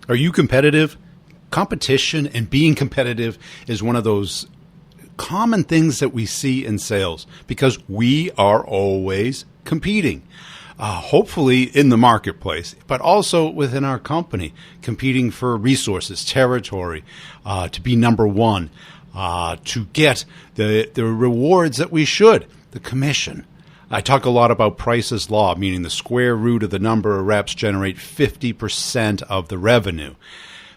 Are you competitive? Competition and being competitive is one of those common things that we see in sales because we are always competing. Hopefully in the marketplace, but also within our company, competing for resources, territory, to be number one, to get the rewards that we should, the commission. I talk a lot about Price's Law, meaning the square root of the number of reps generate 50% of the revenue.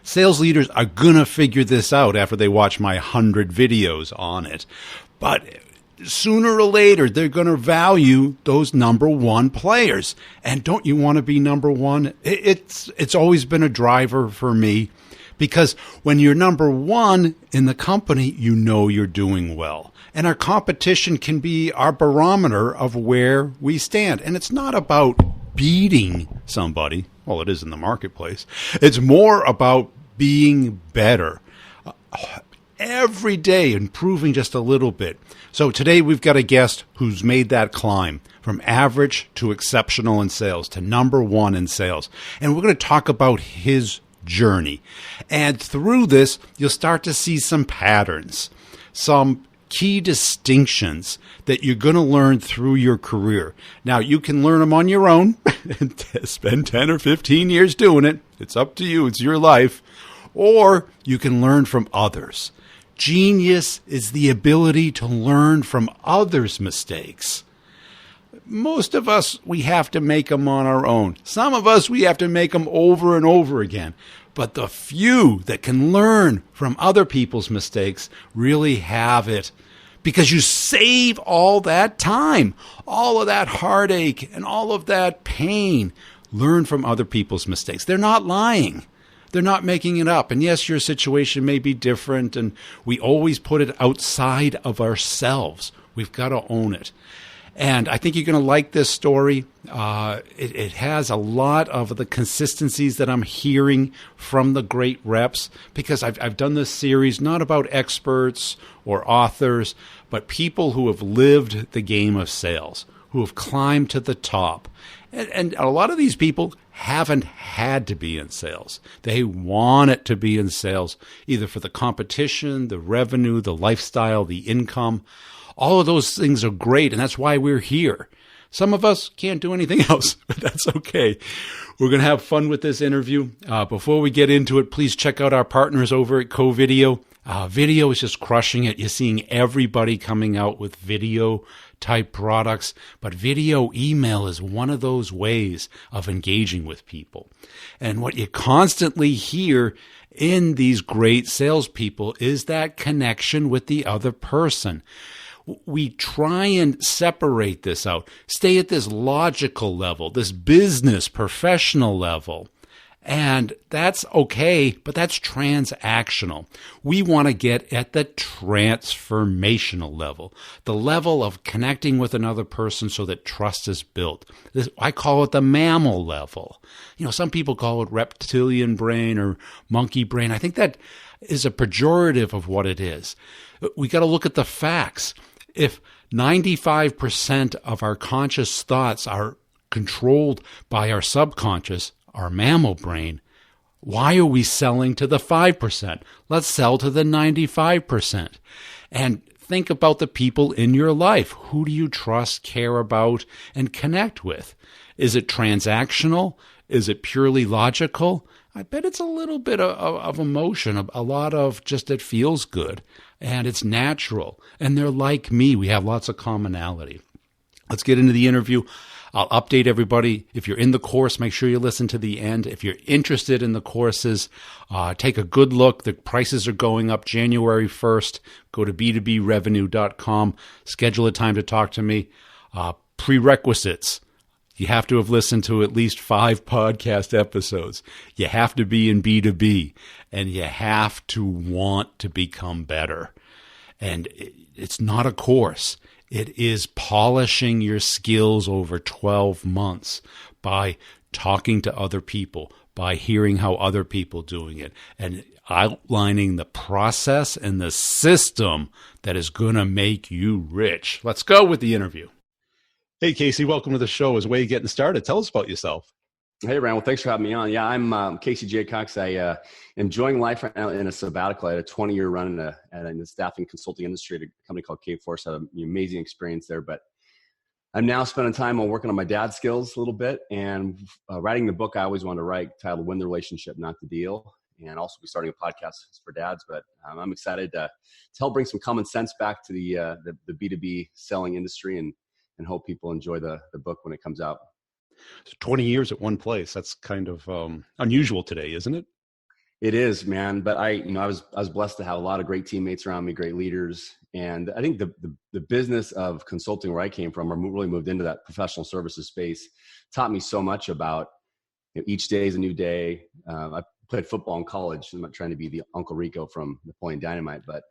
Sales leaders are going to figure this out after they watch my 100 videos on it. But sooner or later, they're going to value those number one players. And don't you want to be number one? It's always been a driver for me because when you're number one in the company, you know you're doing well. And our competition can be our barometer of where we stand. And it's not about beating somebody. Well, it is in the marketplace. It's more about being better. Every day improving just a little bit. So today we've got a guest who's made that climb from average to exceptional in sales to number one in sales. And we're going to talk about his journey. And through this, you'll start to see some patterns, some key distinctions that you're going to learn through your career. Now, you can learn them on your own and spend 10 or 15 years doing it. It's up to you. It's your life. Or you can learn from others. Genius is the ability to learn from others' mistakes. Most of us, we have to make them on our own. Some of us, we have to make them over and over again. But the few that can learn from other people's mistakes really have it. Because you save all that time, all of that heartache, and all of that pain. Learn from other people's mistakes. They're not lying. They're not making it up. And yes, your situation may be different, and we always put it outside of ourselves. We've got to own it. And I think you're going to like this story. It has a lot of the consistencies that I'm hearing from the great reps, because I've done this series not about experts or authors, but people who have lived the game of sales, who have climbed to the top. And a lot of these people haven't had to be in sales. They want it to be in sales, either for the competition, the revenue, the lifestyle, the income. All of those things are great, and that's why we're here. Some of us can't do anything else, but that's okay. We're going to have fun with this interview. Before we get into it, please check out our partners over at CoVideo. Video is just crushing it. You're seeing everybody coming out with video-type products, but video email is one of those ways of engaging with people. And what you constantly hear in these great salespeople is that connection with the other person. We try and separate this out, stay at this logical level, this business, professional level. And that's okay, but that's transactional. We want to get at the transformational level, the level of connecting with another person so that trust is built. I call it the mammal level. Some people call it reptilian brain or monkey brain. I think that is a pejorative of what it is. We got to look at the facts. If 95% of our conscious thoughts are controlled by our subconscious, our mammal brain, why are we selling to the 5%? Let's sell to the 95%. And think about the people in your life. Who do you trust, care about, and connect with? Is it transactional? Is it purely logical? I bet it's a little bit of emotion, a lot of just it feels good, and it's natural. And they're like me. We have lots of commonality. Let's get into the interview. I'll update everybody. If you're in the course, make sure you listen to the end. If you're interested in the courses, take a good look. The prices are going up January 1st. Go to b2brevenue.com. Schedule a time to talk to me. Prerequisites. You have to have listened to at least 5 podcast episodes. You have to be in B2B, and you have to want to become better. And it's not a course. It is polishing your skills over 12 months by talking to other people, by hearing how other people are doing it, and outlining the process and the system that is going to make you rich. Let's go with the interview. Hey, Casey, welcome to the show. As way getting started, tell us about yourself. Hey, Ryan. Well, thanks for having me on. Yeah, I'm Casey Jaycox. I enjoying life right now in a sabbatical. I had a 20-year run in the staffing consulting industry at a company called Kforce. Had an amazing experience there, but I'm now spending time on working on my dad's skills a little bit and writing the book I always wanted to write, titled "Win the Relationship, Not the Deal," and also be starting a podcast for dads. But I'm excited to help bring some common sense back to the B2B selling industry and hope people enjoy the book when it comes out. So 20 years at one place. That's kind of unusual today, isn't it? It is, man. But I was blessed to have a lot of great teammates around me, great leaders. And I think the business of consulting where I came from, or really moved into that professional services space, taught me so much about, each day is a new day. I played football in college. I'm not trying to be the Uncle Rico from Napoleon Dynamite, but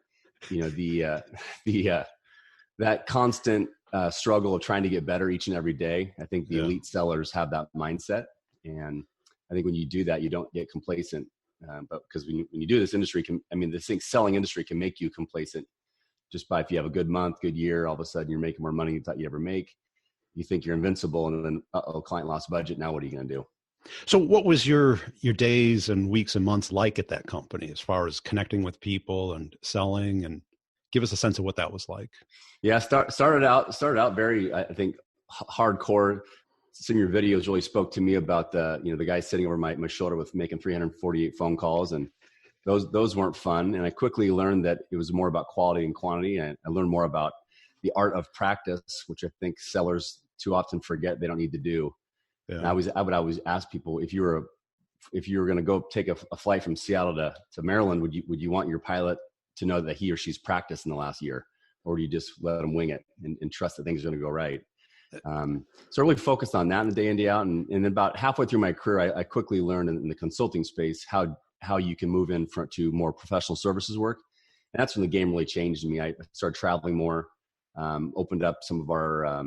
that constant struggle of trying to get better each and every day. I think the elite sellers have that mindset. And I think when you do that, you don't get complacent. But because when you do this industry, selling industry can make you complacent just by, if you have a good month, good year, all of a sudden you're making more money than you thought you'd ever make. You think you're invincible, and then, client lost budget. Now what are you going to do? So what was your days and weeks and months like at that company as far as connecting with people and selling, and give us a sense of what that was like? Yeah, started out very, I think, hardcore. Some of your videos really spoke to me about the guy sitting over my shoulder with making 348 phone calls, and those weren't fun. And I quickly learned that it was more about quality and quantity. And I learned more about the art of practice, which I think sellers too often forget they don't need to do. Yeah. And I would always ask people, if you were going to go take a flight from Seattle to Maryland, would you want your pilot to know that he or she's practiced in the last year, or do you just let them wing it and trust that things are going to go right? So I really focused on that in the day in, day out. And about halfway through my career, I quickly learned in the consulting space how you can move to more professional services work. And that's when the game really changed me. I started traveling more, opened up some of our,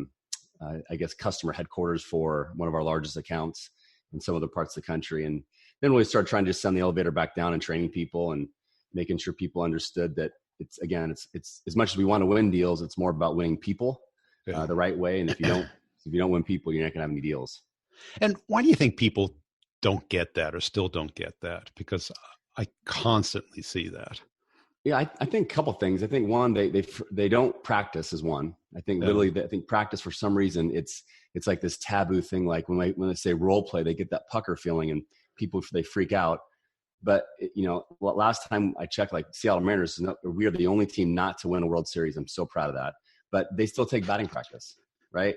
customer headquarters for one of our largest accounts in some other parts of the country. And then really started trying to just send the elevator back down and training people and making sure people understood that it's as much as we want to win deals, it's more about winning people the right way. And if you don't win people, you're not going to have any deals. And why do you think people don't get that, or still don't get that? Because I constantly see that. Yeah, I think a couple things. I think one, they don't practice is one. I think literally, I think practice, for some reason, it's like this taboo thing. Like when they say role play, they get that pucker feeling, and people, they freak out. But last time I checked, like Seattle Mariners, we are the only team not to win a World Series. I'm so proud of that. But they still take batting practice, right?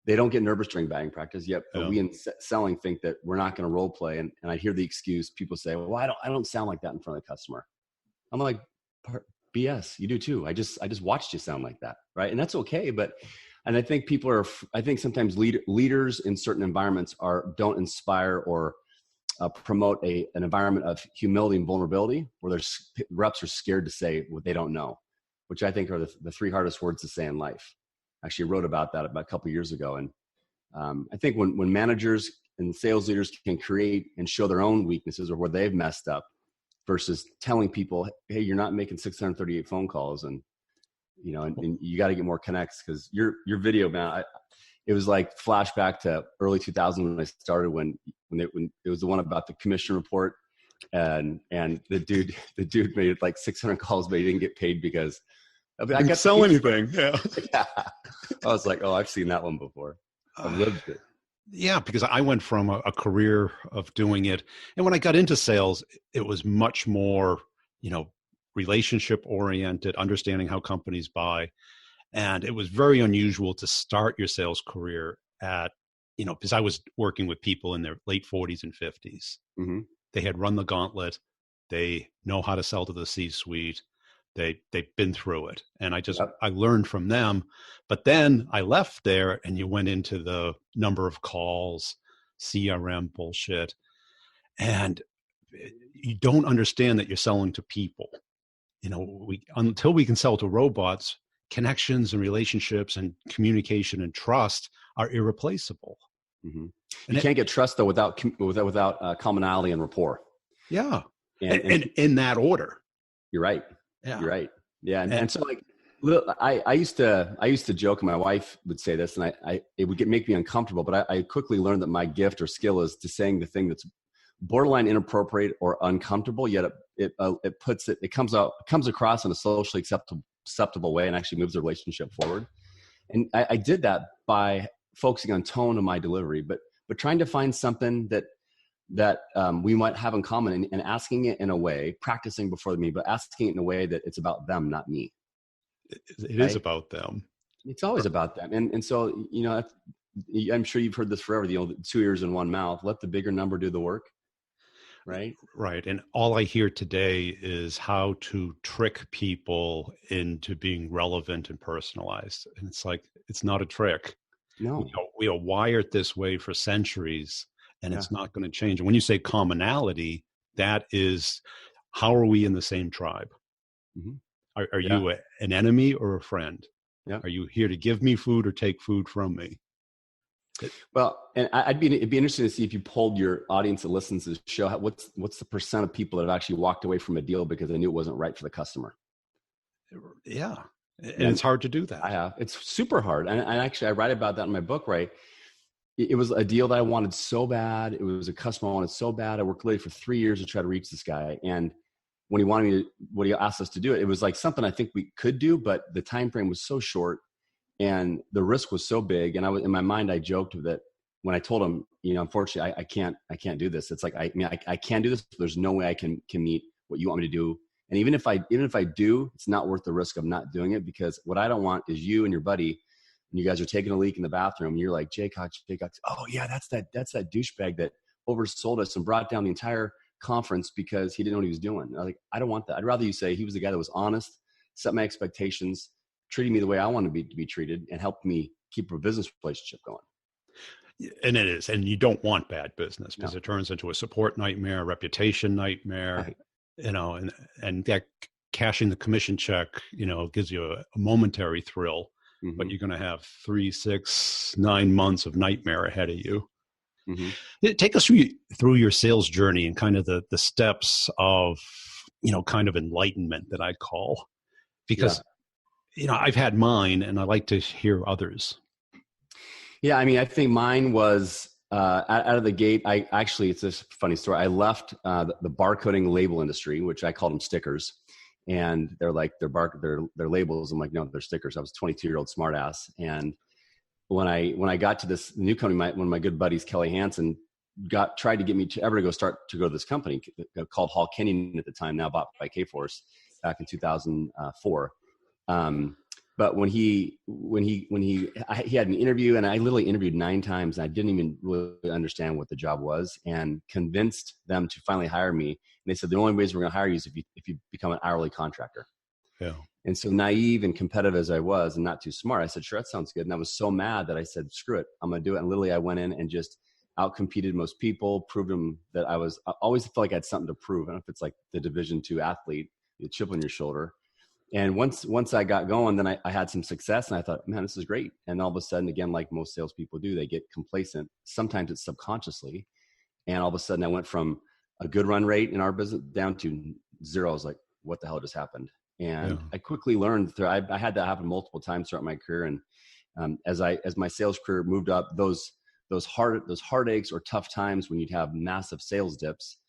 They don't get nervous during batting practice yet. But we in selling think that we're not going to role play. And I hear the excuse, people say, well, I don't sound like that in front of the customer. I'm like, BS, you do too. I just watched you sound like that, right? And that's okay. And I think sometimes leaders in certain environments don't inspire or promote an environment of humility and vulnerability, where reps are scared to say what they don't know, which I think are the three hardest words to say in life. I actually wrote about that about a couple of years ago. And I think when managers and sales leaders can create and show their own weaknesses or where they've messed up, versus telling people, hey, you're not making 638 phone calls, and you got to get more connects. Because your video, man, it was like flashback to early 2000 when I started, when it was the one about the commission report, and the dude made like 600 calls, but he didn't get paid because I didn't sell anything. Yeah. Yeah. I was like, oh, I've seen that one before. I've lived it. Yeah, because I went from a career of doing it. And when I got into sales, it was much more, relationship oriented, understanding how companies buy. And it was very unusual to start your sales career at, because I was working with people in their late 40s and 50s. Mm-hmm. They had run the gauntlet. They know how to sell to the C-suite. They've been through it. And I learned from them. But then I left there, and you went into the number of calls, CRM bullshit. And you don't understand that you're selling to people. Until we can sell to robots, connections and relationships and communication and trust are irreplaceable. Mm-hmm. You can't get trust though without commonality and rapport. Yeah. And in that order. You're right. Yeah. You're right. Yeah. And so Look, I used to joke, and my wife would say this, and it would make me uncomfortable. But I quickly learned that my gift or skill is to saying the thing that's borderline inappropriate or uncomfortable, yet it comes across in a socially acceptable way, and actually moves the relationship forward. And I did that by focusing on tone of my delivery, but trying to find something that we might have in common, and asking it in a way, practicing before me, but asking it in a way that it's about them, not me. It is about them. It's always about them. And so, I'm sure you've heard this forever, 2 ears and one mouth, let the bigger number do the work. Right. Right. And all I hear today is how to trick people into being relevant and personalized. And it's like, it's not a trick. No. We are wired this way for centuries, and it's not going to change. And when you say commonality, that is, how are we in the same tribe? Mm-hmm. Are you an enemy or a friend? Yeah. Are you here to give me food or take food from me? Well, and it'd be interesting to see if you polled your audience that listens to the show, what's the percent of people that have actually walked away from a deal because they knew it wasn't right for the customer? Yeah. And it's hard to do that. I have. It's super hard. And actually, I write about that in my book, right? It was a deal that I wanted so bad. It was a customer I wanted so bad. I worked literally for 3 years to try to reach this guy. And when he asked us to do it was like something I think we could do, but the time frame was so short and the risk was so big. And in my mind, I joked that when I told him, unfortunately, I can't do this. It's like, I can do this. But there's no way I can meet what you want me to do. And even if I do, it's not worth the risk of not doing it, because what I don't want is you and your buddy, and you guys are taking a leak in the bathroom, and you're like, Jay Cox, oh yeah, that's that douchebag that oversold us and brought down the entire conference because he didn't know what he was doing. I was like, I don't want that. I'd rather you say he was the guy that was honest, set my expectations, treated me the way I want to be treated, and helped me keep a business relationship going. And it is. And you don't want bad business, because it turns into a support nightmare, a reputation nightmare, right. And that cashing the commission check, gives you a momentary thrill, but you're going to have 3, 6, 9 months of nightmare ahead of you. Mm-hmm. Take us through your sales journey and kind of the steps of, kind of enlightenment that I call, because, I've had mine and I like to hear others. Yeah. I mean, I think mine was, out of the gate, it's this funny story. I left the barcoding label industry, which I called them stickers. And they're like, they're labels. I'm like, no, they're stickers. I was a 22-year-old smartass. And when I got to this new company, one of my good buddies, Kelly Hansen, tried to get me to go to this company called Hall Kenyon at the time, now bought by Kforce, back in 2004. But when he had an interview, and I literally interviewed 9 times, and I didn't even really understand what the job was, and convinced them to finally hire me. And they said, the only ways we're going to hire you is if you become an hourly contractor. Yeah. And so naive and competitive as I was, and not too smart, I said, sure, that sounds good. And I was so mad that I said, screw it, I'm going to do it. And literally I went in and just outcompeted most people, proved them that I always felt like I had something to prove. I don't know if it's like the Division II athlete, the chip on your shoulder. And once I got going, then I had some success, and I thought, man, this is great. And all of a sudden, again, like most salespeople do, they get complacent. Sometimes it's subconsciously. And all of a sudden I went from a good run rate in our business down to 0. I was like, what the hell just happened? And I quickly learned I had that happen multiple times throughout my career. And as my sales career moved up, those heartaches or tough times when you'd have massive sales dips,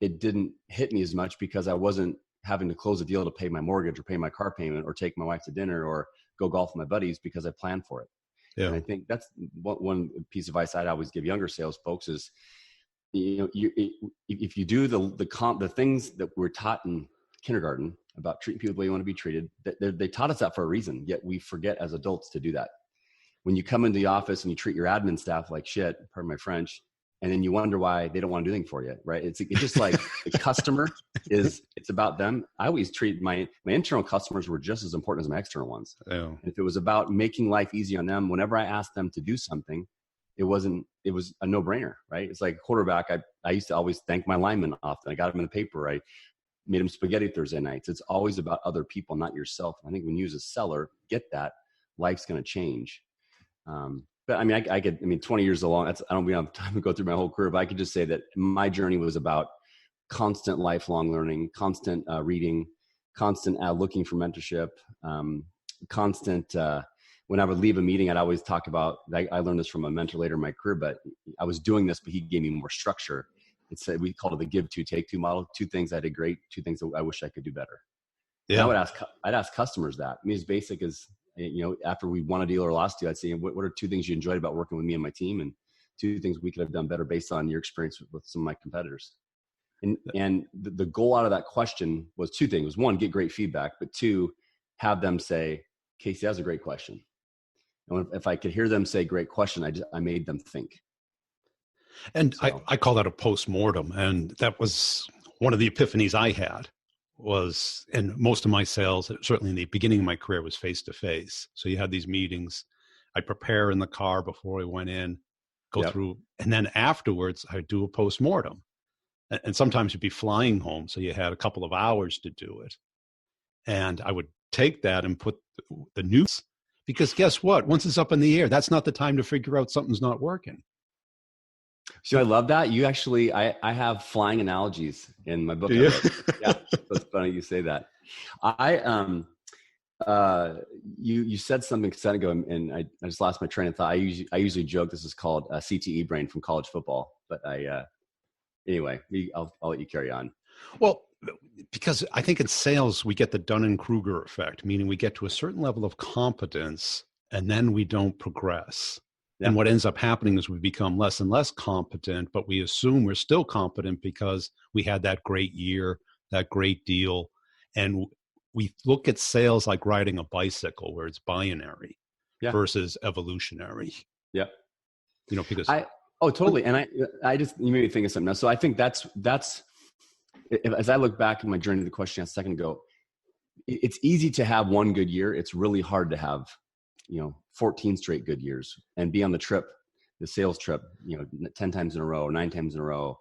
it didn't hit me as much, because I wasn't having to close a deal to pay my mortgage or pay my car payment or take my wife to dinner or go golf with my buddies, because I planned for it. Yeah. And I think that's one piece of advice I'd always give younger sales folks is, if you do the things that we're taught in kindergarten about treating people the way you want to be treated, they taught us that for a reason, yet we forget as adults to do that. When you come into the office and you treat your admin staff like shit, pardon my French, and then you wonder why they don't want to do anything for you, right? It's just like the customer it's about them. I always treat my internal customers were just as important as my external ones. Yeah. If it was about making life easy on them, whenever I asked them to do something, it was a no-brainer, right? It's like quarterback. I used to always thank my linemen often. I got them in the paper. I made them spaghetti Thursday nights. It's always about other people, not yourself. I think when you as a seller get that, life's going to change. But I mean, 20 years along, I don't have time to go through my whole career, but I could just say that my journey was about constant lifelong learning, constant reading, constant looking for mentorship, constant, when I would leave a meeting, I'd always talk about, I learned this from a mentor later in my career, but I was doing this, but he gave me more structure. We called it the give two, take two model. 2 things I did great, 2 things that I wish I could do better. Yeah. And I'd ask customers that. I mean, as basic as, after we won a deal or lost a deal, I'd say, what are 2 things you enjoyed about working with me and my team? And 2 things we could have done better based on your experience with some of my competitors. And the goal out of that question was 2 things. 1, get great feedback, but 2, have them say, Casey, that's a great question. And if I could hear them say great question, I made them think. And so, I call that a postmortem. And that was one of the epiphanies I had was, and most of my sales, certainly in the beginning of my career, was face-to-face. So you had these meetings. I'd prepare in the car before I went in, go through, and then afterwards I'd do a postmortem. And sometimes you'd be flying home, so you had a couple of hours to do it. And I would take that and put the news, because guess what? Once it's up in the air, that's not the time to figure out something's not working. So I love that. You actually, I have flying analogies in my book. Yeah, that's funny you say that. You said something a second ago, and I just lost my train of thought. I usually joke this is called CTE brain from college football, but anyway, I'll let you carry on. Well, because I think in sales, we get the Dunning-Kruger effect, meaning we get to a certain level of competence and then we don't progress. Yeah. And what ends up happening is we become less and less competent, but we assume we're still competent because we had that great year, that great deal. And we look at sales like riding a bicycle, where it's binary versus evolutionary. Yeah. Because totally. And I just, you made me think of something else. So I think that's, as I look back in my journey to the question a second ago, it's easy to have one good year. It's really hard to have, 14 straight good years and be on the sales trip, 10 times in a row, 9 times in a row.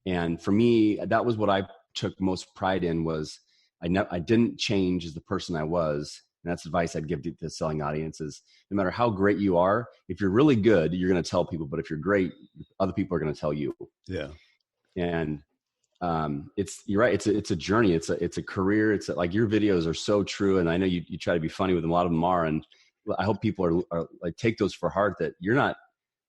And for me, that was what I took most pride in, was I didn't change as the person I was. And that's advice I'd give to selling audiences. No matter how great you are, if you're really good, you're going to tell people, but if you're great, other people are going to tell you. Yeah. And you're right. It's a journey. It's a career. It's like, your videos are so true. And I know you try to be funny with them. A lot of them are. And I hope people are like, take those for heart, that you're not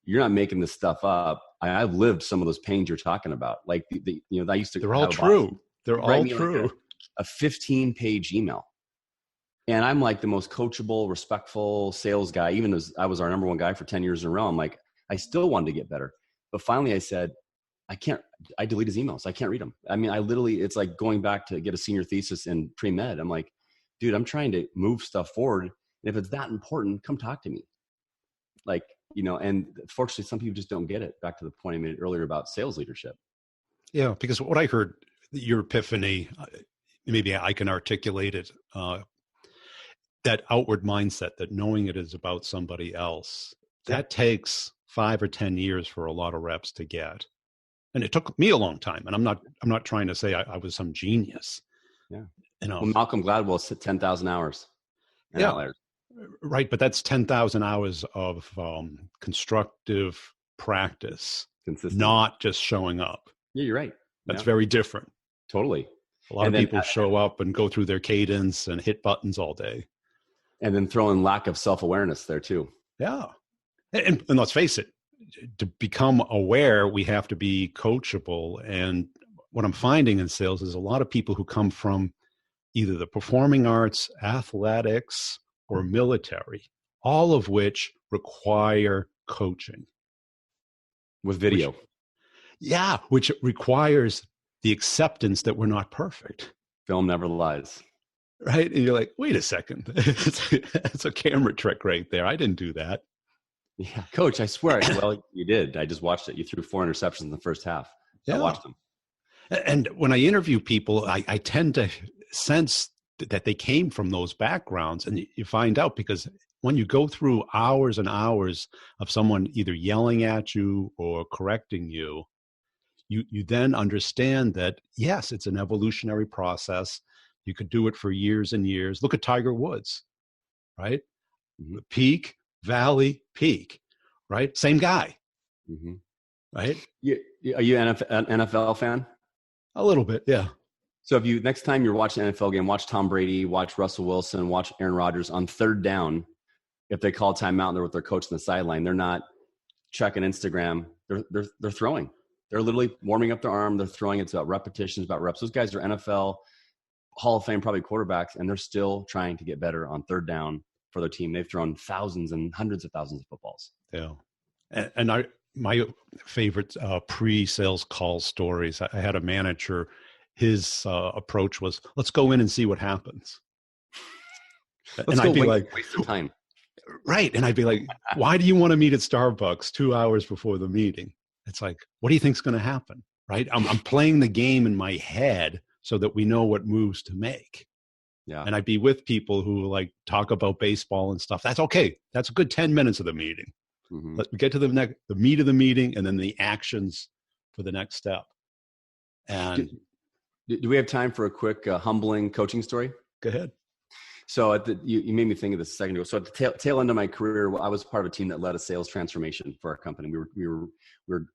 making this stuff up. I've lived some of those pains you're talking about. Like I used to, they're all true. They're all true. Like a 15-page email. And I'm like the most coachable, respectful sales guy. Even as I was our number 1 guy for 10 years in a row, I'm like, I still wanted to get better. But finally I said, I delete his emails. I can't read them. I mean, it's like going back to get a senior thesis in pre-med. I'm like, dude, I'm trying to move stuff forward. And if it's that important, come talk to me. Like, and fortunately, some people just don't get it. Back to the point I made earlier about sales leadership. Yeah, because what I heard, your epiphany, maybe I can articulate it, that outward mindset, that knowing it is about somebody else, that takes 5 or 10 years for a lot of reps to get. And it took me a long time. And I'm not trying to say I was some genius. Yeah. Well, Malcolm Gladwell said 10,000 hours. Yeah. Right. But that's 10,000 hours of constructive practice, not just showing up. Yeah, you're right. That's very different. Totally. A lot of people show up and go through their cadence and hit buttons all day. And then throw in lack of self-awareness there too. Yeah. And let's face it, to become aware, we have to be coachable. And what I'm finding in sales is a lot of people who come from either the performing arts, athletics, or military, all of which require coaching. With video. Which requires the acceptance that we're not perfect. Film never lies. Right? And you're like, wait a second. It's a camera trick right there. I didn't do that. Yeah, Coach, I swear. Well, you did. I just watched it. You threw 4 interceptions in the first half. I watched them. And when I interview people, I tend to sense that they came from those backgrounds. And you find out, because when you go through hours and hours of someone either yelling at you or correcting you, you then understand that, yes, it's an evolutionary process. You could do it for years and years. Look at Tiger Woods, right? Mm-hmm. Peak, valley, peak, right? Same guy, right? Are you an NFL fan? A little bit, yeah. So if you next time you're watching an NFL game, watch Tom Brady, watch Russell Wilson, watch Aaron Rodgers on third down. If they call timeout and they're with their coach on the sideline, they're not checking Instagram. They're throwing. They're literally warming up their arm. They're throwing. It's about repetitions, about reps. Those guys are NFL Hall of Fame probably quarterbacks, and they're still trying to get better on third down for their team. They've thrown thousands and hundreds of thousands of footballs. Yeah, and my favorite pre-sales call stories. I had a manager. His approach was, let's go in and see what happens. And I'd be like, waste of time. Right. And I'd be like, why do you want to meet at Starbucks 2 hours before the meeting? It's like, what do you think's going to happen? Right. I'm playing the game in my head so that we know what moves to make. Yeah. And I'd be with people who like talk about baseball and stuff. That's okay. That's a good 10 minutes of the meeting. Mm-hmm. Let's get to the meat of the meeting and then the actions for the next step. And do we have time for a quick humbling coaching story? Go ahead. So you made me think of this a second ago. So at the tail end of my career, I was part of a team that led a sales transformation for our company. We were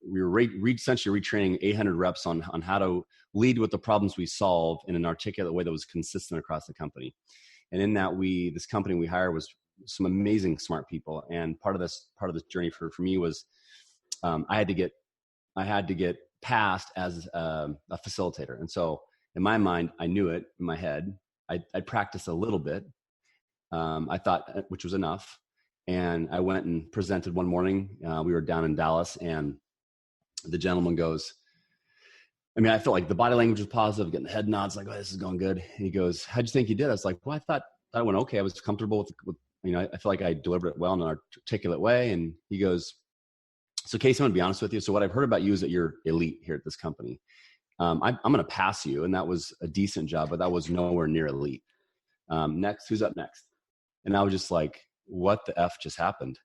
essentially retraining 800 reps on how to lead with the problems we solve in an articulate way that was consistent across the company. And in that, this company we hired was some amazing smart people. And part of this journey for me was I had to get passed as a facilitator. And so in my mind, I knew it in my head. I practiced a little bit. I thought, which was enough. And I went and presented one morning. We were down in Dallas, and the gentleman goes, I felt like the body language was positive, getting the head nods, like, oh, this is going good. And he goes, how'd you think you did? I was like, well, I thought I went okay. I was comfortable with I feel like I delivered it well in an articulate way. And he goes, so Casey, I'm going to be honest with you. So what I've heard about you is that you're elite here at this company. I'm going to pass you. And that was a decent job, but that was nowhere near elite. Next, who's up next? And I was just like, what the F just happened?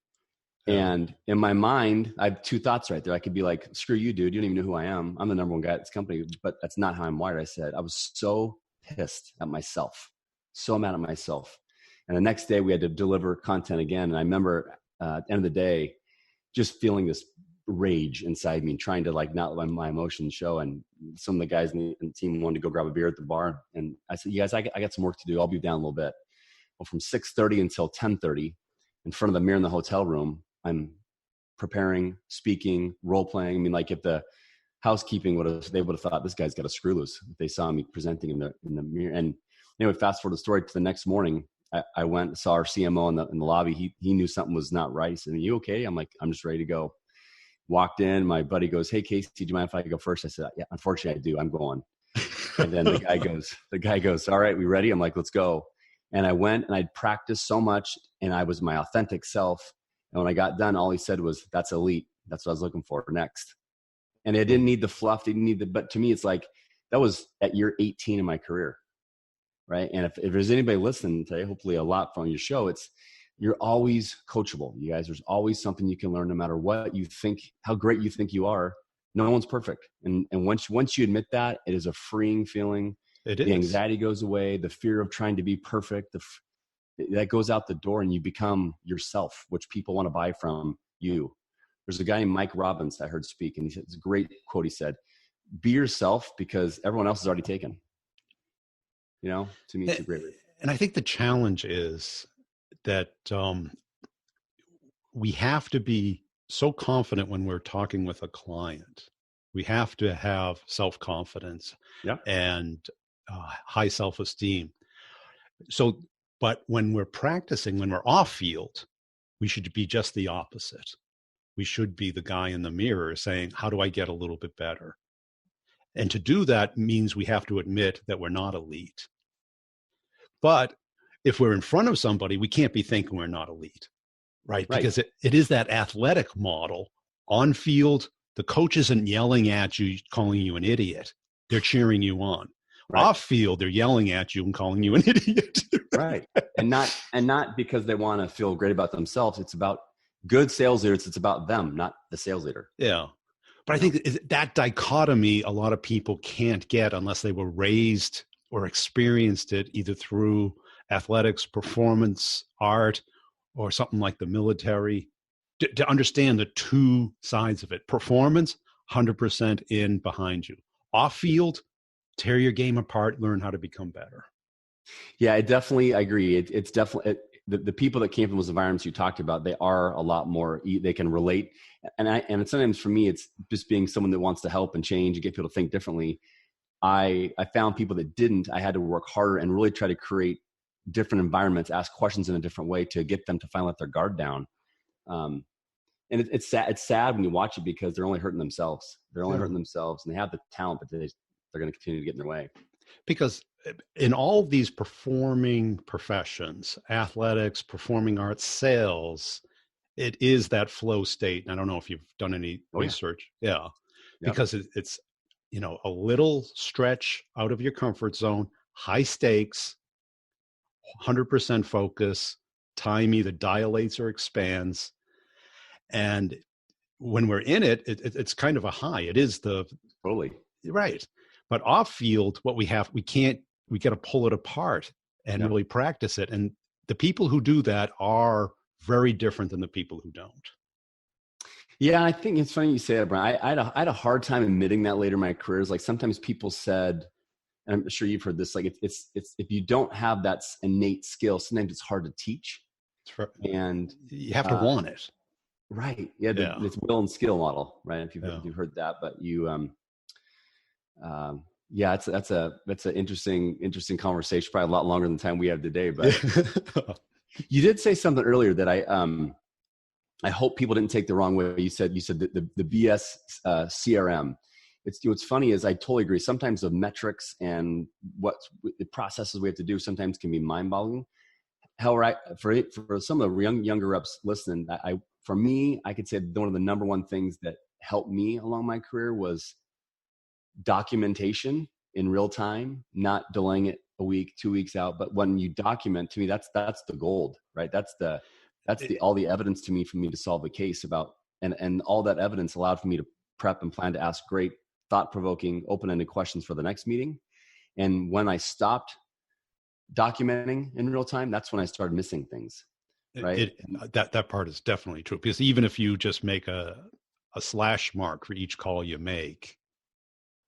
And in my mind, I have two thoughts right there. I could be like, screw you, dude. You don't even know who I am. I'm the number one guy at this company, but that's not how I'm wired. I said, I was so pissed at myself, so mad at myself. And the next day we had to deliver content again. And I remember at the end of the day, just feeling this rage inside me, trying to like not let my emotions show. And some of the guys in the team wanted to go grab a beer at the bar. And I said, you guys, I got some work to do. I'll be down a little bit. Well, from 6:30 until 10:30 in front of the mirror in the hotel room, I'm preparing, speaking, role playing. Like if the housekeeping they would have thought this guy's got a screw loose if they saw me presenting in the mirror. And anyway, fast forward the story to the next morning. I went and saw our CMO in the lobby. He knew something was not right. He said, are you okay? I'm like, I'm just ready to go. Walked in. My buddy goes, hey, Casey, do you mind if I go first? I said, yeah, unfortunately I do. I'm going. And then the guy goes, all right, we ready? I'm like, let's go. And I went and I'd practiced so much and I was my authentic self. And when I got done, all he said was, that's elite. That's what I was looking for next. And I didn't need the fluff. They didn't need but to me, it's like, that was at year 18 in my career. Right. And if there's anybody listening today, hopefully a lot from your show, you're always coachable. You guys, there's always something you can learn no matter what you think, how great you think you are. No one's perfect. And once you admit that, it is a freeing feeling. It is. The anxiety goes away. The fear of trying to be perfect, that goes out the door and you become yourself, which people want to buy from you. There's a guy named Mike Robbins I heard speak, and it's a great quote. He said, be yourself because everyone else is already taken. To me, it's a great read. And I think the challenge is that we have to be so confident when we're talking with a client. We have to have self-confidence and high self-esteem. But when we're practicing, when we're off field, we should be just the opposite. We should be the guy in the mirror saying, how do I get a little bit better? And to do that means we have to admit that we're not elite. But if we're in front of somebody, we can't be thinking we're not elite, right? Because it is that athletic model. On field, the coach isn't yelling at you, calling you an idiot. They're cheering you on. Right. Off field, they're yelling at you and calling you an idiot. Right. And not because they want to feel great about themselves. It's about good sales leaders. It's about them, not the sales leader. Yeah. But I think that dichotomy, a lot of people can't get unless they were raised or experienced it either through athletics, performance, art, or something like the military, to understand the two sides of it. Performance, 100% in behind you. Off field, tear your game apart, learn how to become better. Yeah, I agree. It's definitely the people that came from those environments you talked about. They are a lot more. They can relate, and sometimes for me, it's just being someone that wants to help and change and get people to think differently. I found people that didn't. I had to work harder and really try to create different environments, ask questions in a different way to get them to finally let their guard down. And it's sad. It's sad when you watch it because they're only hurting themselves. They're only hurting themselves, and they have the talent, but they're going to continue to get in their way. Because in all of these performing professions, athletics, performing arts, sales, it is that flow state. And I don't know if you've done any research. Yeah. Yep. Because it's, a little stretch out of your comfort zone, high stakes, 100% focus, time either dilates or expands. And when we're in it, it's kind of a high. It is totally right. But off field, what we got to pull it apart and really practice it. And the people who do that are very different than the people who don't. Yeah, I think it's funny you say that, Brian. I had a hard time admitting that later in my career. Like sometimes people said, and I'm sure you've heard this, like it's if you don't have that innate skill, sometimes it's hard to teach. And you have to want it. Right. Yeah. It's will and skill model, right? If you've heard that, but that's an interesting conversation, probably a lot longer than the time we have today. But you did say something earlier that I hope people didn't take the wrong way. You said the BS CRM. What's funny is I totally agree. Sometimes the metrics and what the processes we have to do sometimes can be mind-boggling. However, for some of the younger reps listening, for me, I could say one of the number one things that helped me along my career was documentation in real time, not delaying it a week, 2 weeks out. But when you document, to me, that's the gold, right? That's all the evidence to me for me to solve the case about, and all that evidence allowed for me to prep and plan to ask great, thought-provoking, open-ended questions for the next meeting. And when I stopped documenting in real time, that's when I started missing things. Right. That part is definitely true, because even if you just make a slash mark for each call you make,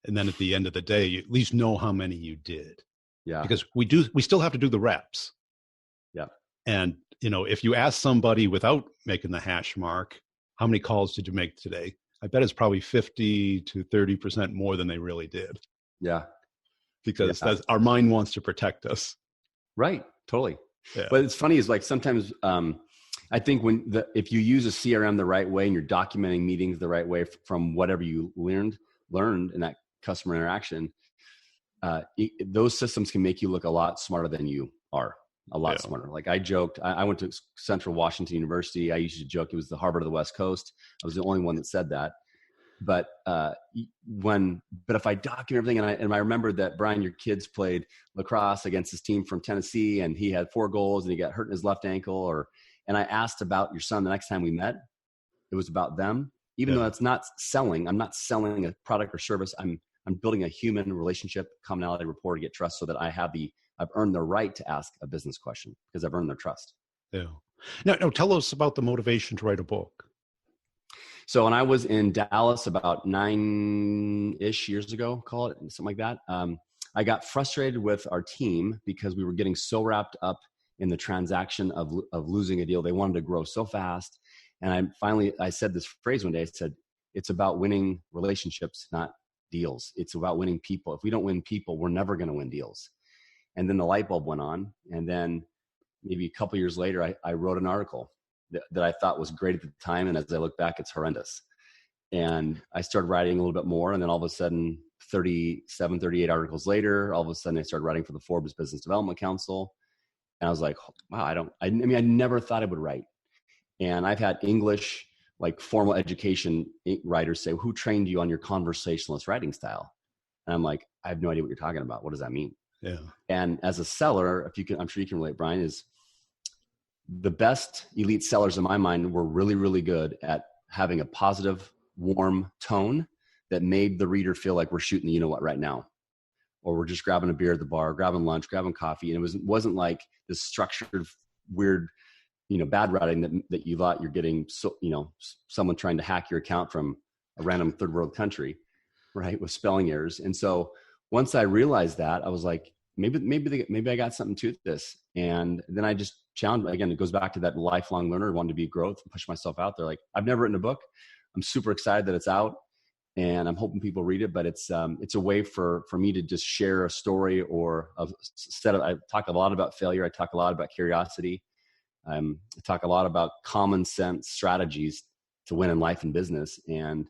and then at the end of the day, you at least know how many you did. Yeah. Because we still have to do the reps. Yeah. And, if you ask somebody without making the hash mark, how many calls did you make today? I bet it's probably 50 to 30% more than they really did. Yeah. Because our mind wants to protect us. Right. Totally. Yeah. But it's funny is like sometimes I think if you use a CRM the right way and you're documenting meetings the right way from whatever you learned in that customer interaction, those systems can make you look a lot smarter than you are. A lot smarter. Like I joked, I went to Central Washington University. I used to joke it was the Harvard of the West Coast. I was the only one that said that. But if I document everything, and I remembered that Brian, your kids played lacrosse against his team from Tennessee, and he had 4 goals, and he got hurt in his left ankle, and I asked about your son the next time we met. It was about them, even though it's not selling. I'm not selling a product or service. I'm building a human relationship, commonality, rapport to get trust, so that I've earned the right to ask a business question because I've earned their trust. Yeah. Now, tell us about the motivation to write a book. So when I was in Dallas about 9-ish years ago, call it something like that, I got frustrated with our team because we were getting so wrapped up in the transaction of losing a deal. They wanted to grow so fast. And I said this phrase one day. I said, it's about winning relationships, not deals. It's about winning people. If we don't win people, we're never going to win deals. And then the light bulb went on. And then maybe a couple years later, I wrote an article that I thought was great at the time. And as I look back, it's horrendous. And I started writing a little bit more. And then all of a sudden, 37, 38 articles later, all of a sudden I started writing for the Forbes Business Development Council. And I was like, wow, I never thought I would write. And I've had English, like formal education writers say, who trained you on your conversationalist writing style? And I'm like, I have no idea what you're talking about. What does that mean? Yeah. And as a seller, I'm sure you can relate, Brian, is the best elite sellers in my mind were really, really good at having a positive, warm tone that made the reader feel like we're shooting the you-know-what right now. Or we're just grabbing a beer at the bar, grabbing lunch, grabbing coffee. And it wasn't like this structured, weird, bad writing that you thought you're getting, someone trying to hack your account from a random third world country, right? With spelling errors. And so once I realized that, I was like, maybe I got something to this. And then I just challenged, again, it goes back to that lifelong learner, wanting to be growth and push myself out there. Like, I've never written a book. I'm super excited that it's out, and I'm hoping people read it, but it's a way for me to just share a story, or I talk a lot about failure. I talk a lot about curiosity. I talk a lot about common sense strategies to win in life and business. And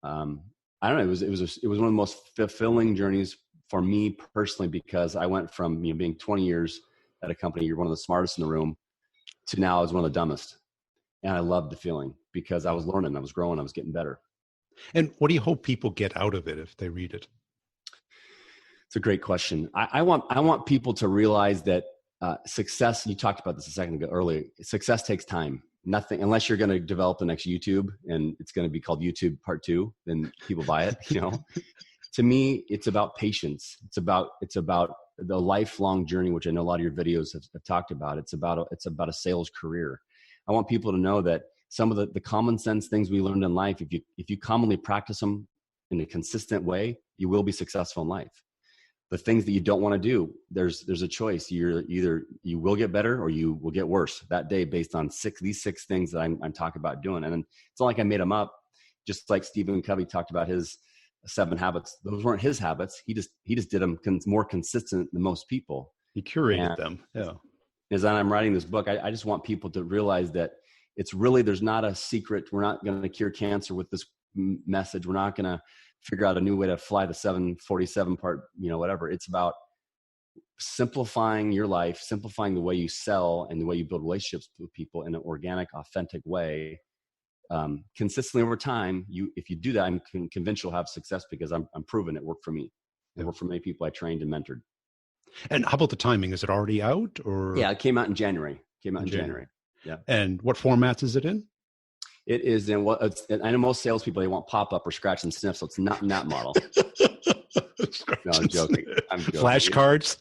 I don't know, it was one of the most fulfilling journeys for me personally, because I went from being 20 years at a company, you're one of the smartest in the room, to now I was one of the dumbest. And I loved the feeling, because I was learning, I was growing, I was getting better. And what do you hope people get out of it if they read it? It's a great question. I want people to realize that success, you talked about this a second ago earlier, success takes time. Nothing, unless you're going to develop the next YouTube and it's going to be called YouTube Part 2, then people buy it, To me, it's about patience. It's about the lifelong journey, which I know a lot of your videos have talked about. It's about a sales career. I want people to know that some of the common sense things we learned in life, if you commonly practice them in a consistent way, you will be successful in life. The things that you don't want to do, there's a choice. You're either you will get better or you will get worse that day, based on these six things that I'm talking about doing. And it's not like I made them up. Just like Stephen Covey talked about his 7 habits. Those weren't his habits. He just did them more consistent than most people. He curated them. Yeah. As I'm writing this book, I just want people to realize that it's really, there's not a secret. We're not going to cure cancer with this message. We're not going to figure out a new way to fly the 747 part, whatever. It's about simplifying your life, simplifying the way you sell and the way you build relationships with people in an organic, authentic way. Consistently over time, if you do that, I'm convinced you'll have success, because I'm proven it worked for me. It worked for many people I trained and mentored. And how about the timing? Is it already out, or? Yeah, it came out in January. January. Yeah. And what formats is it in? It is in I know most salespeople, they want pop-up or scratch and sniff, so it's not in that model. No, I'm joking. Flashcards.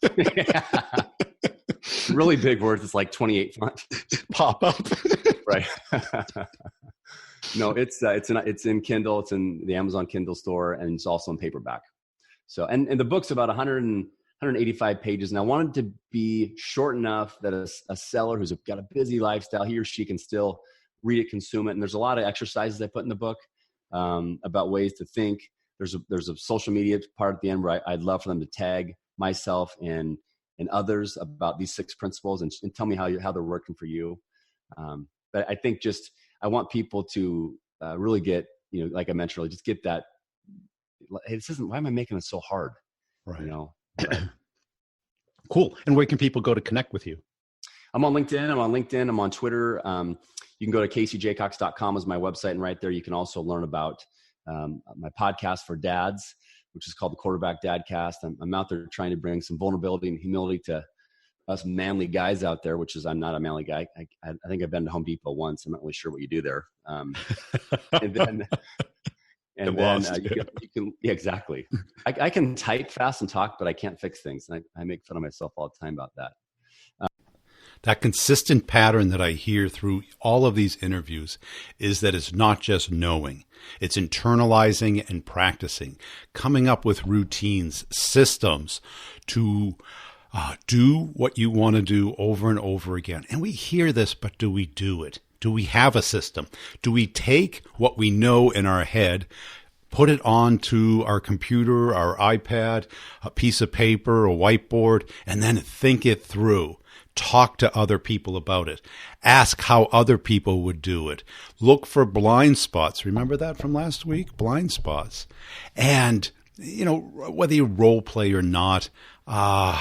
Really big words. It's like 28 font. Pop-up. Right. No, it's in Kindle. It's in the Amazon Kindle store, and it's also in paperback. So, and the book's about 185 pages, and I wanted to be short enough that a seller who's got a busy lifestyle, he or she can still read it, consume it. And there's a lot of exercises I put in the book about ways to think. There's a social media part at the end where I'd love for them to tag myself and others about these 6 principles and tell me how they're working for you. But I think I want people to really get, like I mentioned earlier, just get that. Hey, why am I making it so hard? Right. Cool. And where can people go to connect with you? I'm on LinkedIn. I'm on Twitter. You can go to caseyjacox.com is my website. And right there, you can also learn about my podcast for dads, which is called the Quarterback Dadcast. I'm out there trying to bring some vulnerability and humility to us manly guys out there, which is, I'm not a manly guy. I think I've been to Home Depot once. I'm not really sure what you do there. And then you can yeah, exactly. I can type fast and talk, but I can't fix things. And I make fun of myself all the time about that. That consistent pattern that I hear through all of these interviews is that it's not just knowing, it's internalizing and practicing, coming up with routines, systems to do what you want to do over and over again. And we hear this, but do we do it? Do we have a system? Do we take what we know in our head, put it onto our computer, our iPad, a piece of paper, a whiteboard, and then think it through? Talk to other people about it. Ask how other people would do it. Look for blind spots. Remember that from last week? Blind spots. And, whether you role play or not, I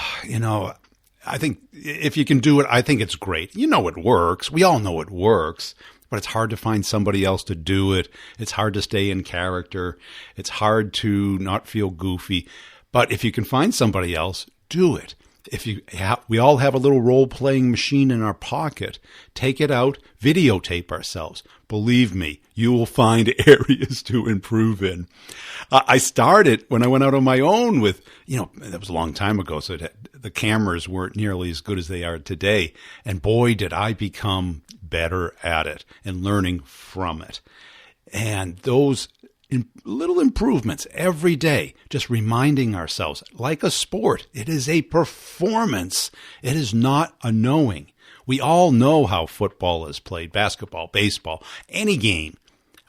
think if you can do it, I think it's great. It works. We all know it works, but it's hard to find somebody else to do it. It's hard to stay in character. It's hard to not feel goofy. But if you can find somebody else, do it. We all have a little role-playing machine in our pocket. Take it out, videotape ourselves. Believe me, you will find areas to improve in. I started when I went out on my own with, that was a long time ago, so the cameras weren't nearly as good as they are today. And boy, did I become better at it and learning from it. And those little improvements every day, just reminding ourselves, like a sport, it is a performance. It is not a knowing. We all know how football is played, basketball, baseball, any game.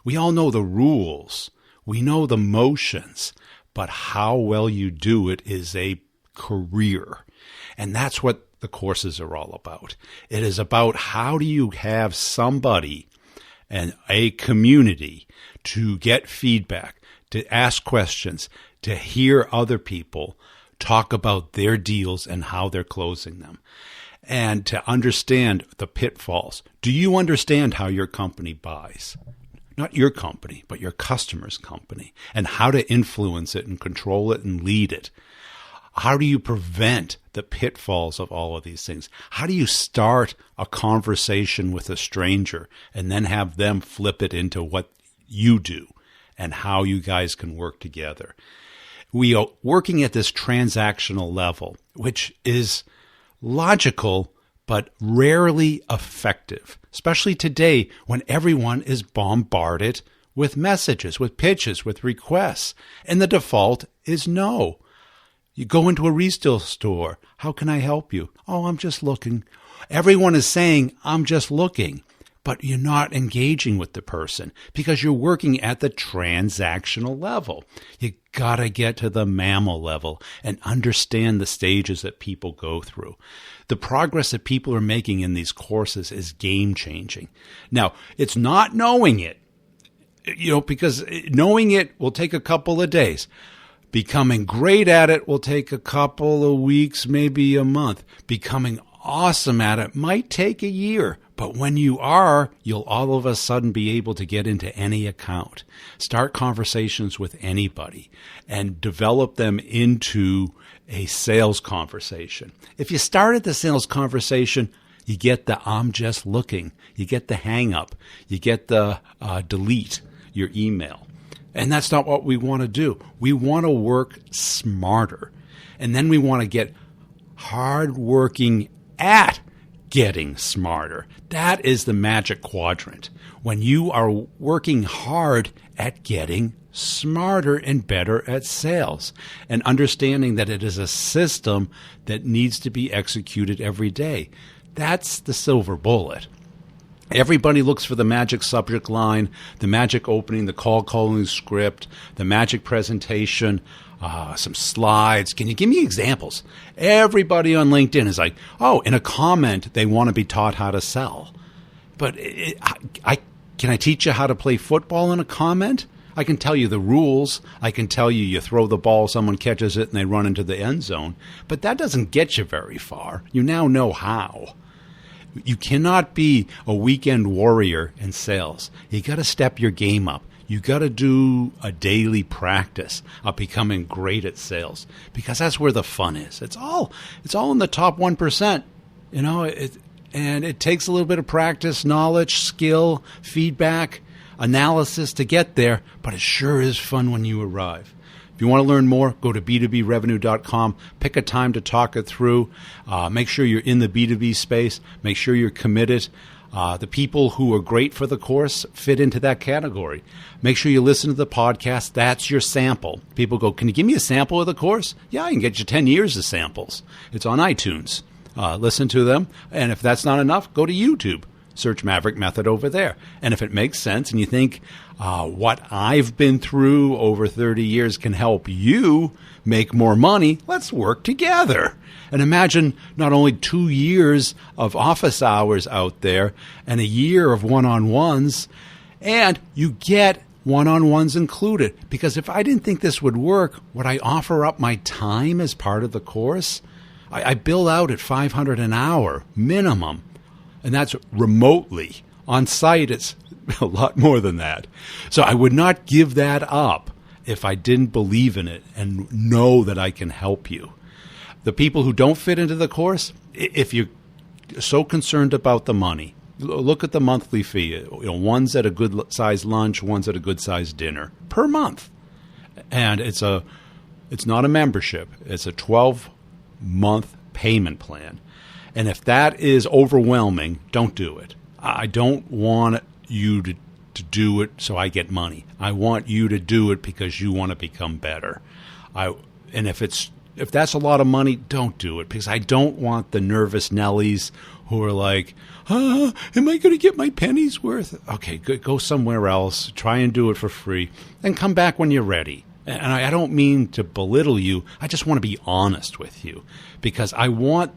We all know the rules. We know the motions, but how well you do it is a career. And that's what the courses are all about. It is about how do you have somebody and a community to get feedback, to ask questions, to hear other people talk about their deals and how they're closing them, and to understand the pitfalls. Do you understand how your company buys? Not your company, but your customer's company, and how to influence it and control it and lead it. How do you prevent the pitfalls of all of these things? How do you start a conversation with a stranger and then have them flip it into what you do and how you guys can work together? We are working at this transactional level, which is logical but rarely effective, especially today when everyone is bombarded with messages, with pitches, with requests, and the default is no. You go into a retail store. How can I help you? Oh, I'm just looking. Everyone is saying, I'm just looking, but you're not engaging with the person because you're working at the transactional level. You got to get to the mammal level and understand the stages that people go through. The progress that people are making in these courses is game changing. Now, it's not knowing it, because knowing it will take a couple of days. Becoming great at it will take a couple of weeks, maybe a month. Becoming awesome at it might take a year. But when you are, you'll all of a sudden be able to get into any account, start conversations with anybody, and develop them into a sales conversation. If you started the sales conversation, you get the I'm just looking. You get the hang up. You get the delete your email. And that's not what we want to do. We want to work smarter. And then we want to get hardworking at getting smarter. That is the magic quadrant. When you are working hard at getting smarter and better at sales and understanding that it is a system that needs to be executed every day. That's the silver bullet. Everybody looks for the magic subject line, the magic opening, the calling script, the magic presentation, some slides. Can you give me examples? Everybody on LinkedIn is like, oh, in a comment, they want to be taught how to sell. But can I teach you how to play football in a comment? I can tell you the rules. I can tell you throw the ball, someone catches it, and they run into the end zone. But that doesn't get you very far. You now know how. You cannot be a weekend warrior in sales. You got to step your game up. You got to do a daily practice of becoming great at sales because that's where the fun is. It's all in the top 1%. And it takes a little bit of practice, knowledge, skill, feedback, analysis to get there, but it sure is fun when you arrive. If you want to learn more, go to b2brevenue.com. Pick a time to talk it through. Make sure you're in the B2B space. Make sure you're committed. The people who are great for the course fit into that category. Make sure you listen to the podcast. That's your sample. People go, can you give me a sample of the course? Yeah, I can get you 10 years of samples. It's on iTunes. Listen to them. And if that's not enough, go to YouTube. Search Maverick Method over there. And if it makes sense and you think what I've been through over 30 years can help you make more money, let's work together. And imagine not only 2 years of office hours out there and a year of one-on-ones, and you get one-on-ones included. Because if I didn't think this would work, would I offer up my time as part of the course? I bill out at $500 an hour minimum. And that's remotely. On site, it's a lot more than that. So I would not give that up if I didn't believe in it and know that I can help you. The people who don't fit into the course, if you're so concerned about the money, look at the monthly fee. One's at a good-sized lunch, one's at a good-sized dinner per month. And it's not a membership. It's a 12-month payment plan. And if that is overwhelming, don't do it. I don't want you to to do it so I get money. I want you to do it because you want to become better. And if that's a lot of money, don't do it, because I don't want the nervous Nellies who are like, am I going to get my penny's worth? Okay, go somewhere else. Try and do it for free and come back when you're ready. And I don't mean to belittle you. I just want to be honest with you, because the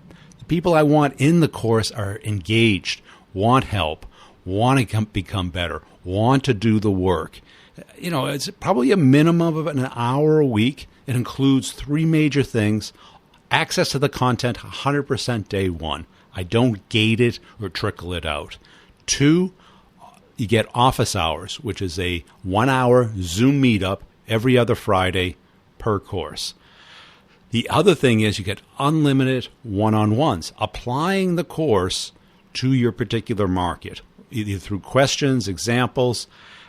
people I want in the course are engaged, want help, want to become better, want to do the work. It's probably a minimum of an hour a week. It includes 3 major things: access to the content 100% day one. I don't gate it or trickle it out. 2, you get office hours, which is a 1-hour Zoom meetup every other Friday per course. The other thing is you get unlimited one-on-ones, applying the course to your particular market, either through questions, examples,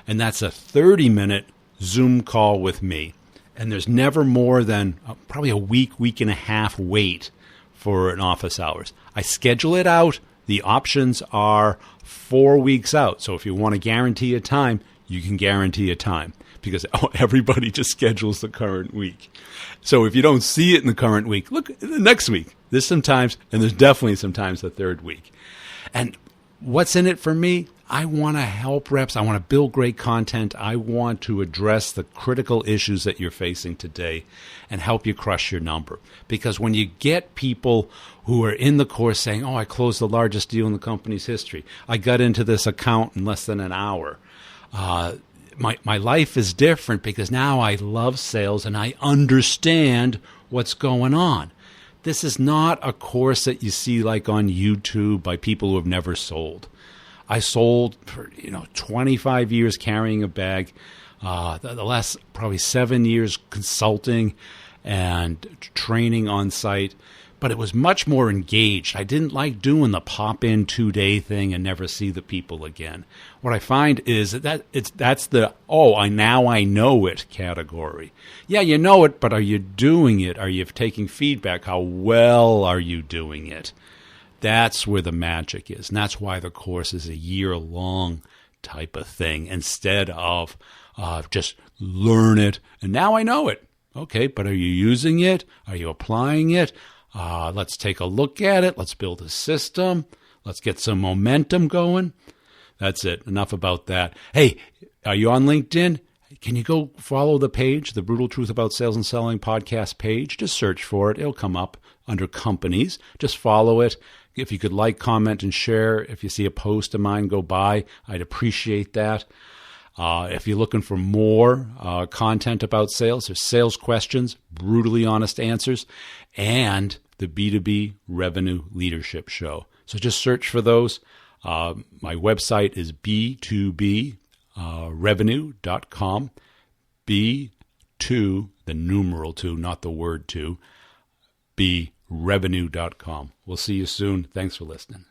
and that's a 30-minute Zoom call with me. And there's never more than probably a week and a half wait for an office hours. I schedule it out. The options are 4 weeks out. So if you want to guarantee a time, you can guarantee a time, because everybody just schedules the current week. So if you don't see it in the current week, look the next week. There's sometimes, and there's definitely sometimes the third week. And what's in it for me? I want to help reps. I want to build great content. I want to address the critical issues that you're facing today and help you crush your number. Because when you get people who are in the course saying, I closed the largest deal in the company's history, I got into this account in less than an hour, my life is different, because now I love sales and I understand what's going on. This is not a course that you see like on YouTube by people who have never sold. I sold for 25 years carrying a bag, the last probably 7 years consulting and training on site, but it was much more engaged. I didn't like doing the pop-in 2-day thing and never see the people again. What I find is that's the I know it category. Yeah, you know it, but are you doing it? Are you taking feedback? How well are you doing it? That's where the magic is. And that's why the course is a year-long type of thing, instead of just learn it and now I know it. Okay, but are you using it? Are you applying it? Let's take a look at it. Let's build a system. Let's get some momentum going. That's it. Enough about that. Hey, are you on LinkedIn? Can you go follow the page, the Brutal Truth About Sales and Selling podcast page? Just search for it. It'll come up under companies. Just follow it. If you could like, comment, and share. If you see a post of mine go by, I'd appreciate that. If you're looking for more content about sales, there's sales questions, brutally honest answers, and the B2B Revenue Leadership Show. So just search for those. My website is b2brevenue.com. B2, the numeral 2, not the word 2, brevenue.com. We'll see you soon. Thanks for listening.